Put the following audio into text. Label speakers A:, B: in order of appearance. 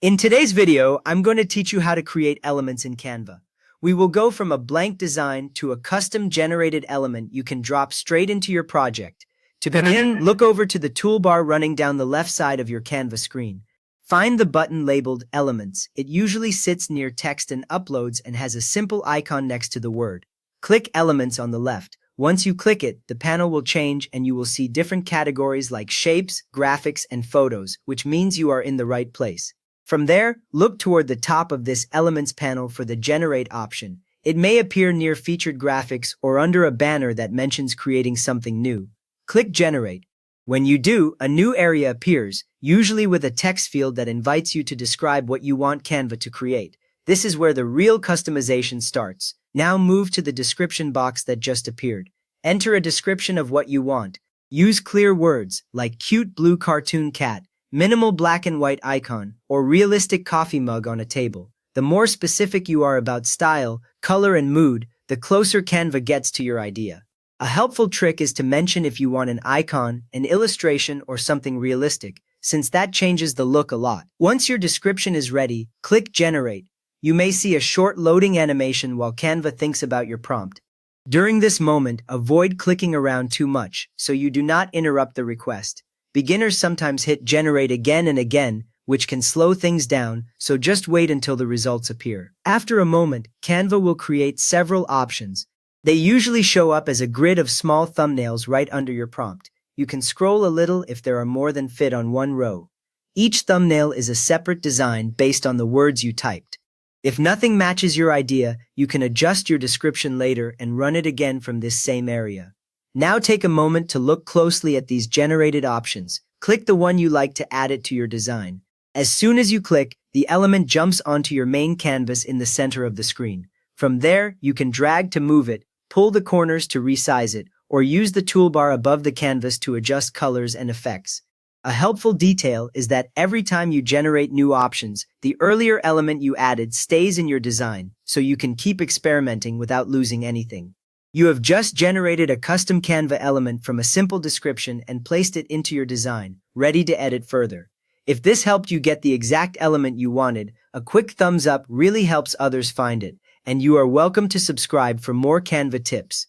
A: In today's video, I'm going to teach you how to create elements in Canva. We will go from a blank design to a custom-generated element you can drop straight into your project. To begin, look over to the toolbar running down the left side of your Canva screen. Find the button labeled Elements. It usually sits near text and uploads and has a simple icon next to the word. Click Elements on the left. Once you click it, the panel will change and you will see different categories like shapes, graphics, and photos, which means you are in the right place. From there, look toward the top of this Elements panel for the Generate option. It may appear near featured graphics or under a banner that mentions creating something new. Click Generate. When you do, a new area appears, usually with a text field that invites you to describe what you want Canva to create. This is where the real customization starts. Now move to the description box that just appeared. Enter a description of what you want. Use clear words like cute blue cartoon cat, minimal black and white icon, or realistic coffee mug on a table. The more specific you are about style, color, and mood, the closer Canva gets to your idea. A helpful trick is to mention if you want an icon, an illustration, or something realistic, since that changes the look a lot. Once your description is ready, click Generate. You may see a short loading animation while Canva thinks about your prompt. During this moment, avoid clicking around too much, so you do not interrupt the request. Beginners sometimes hit Generate again and again, which can slow things down, so just wait until the results appear. After a moment, Canva will create several options. They usually show up as a grid of small thumbnails right under your prompt. You can scroll a little if there are more than fit on one row. Each thumbnail is a separate design based on the words you typed. If nothing matches your idea, you can adjust your description later and run it again from this same area. Now take a moment to look closely at these generated options. Click the one you like to add it to your design. As soon as you click, the element jumps onto your main canvas in the center of the screen. From there, you can drag to move it, pull the corners to resize it, or use the toolbar above the canvas to adjust colors and effects. A helpful detail is that every time you generate new options, the earlier element you added stays in your design, so you can keep experimenting without losing anything. You have just generated a custom Canva element from a simple description and placed it into your design, ready to edit further. If this helped you get the exact element you wanted, a quick thumbs up really helps others find it, and you are welcome to subscribe for more Canva tips.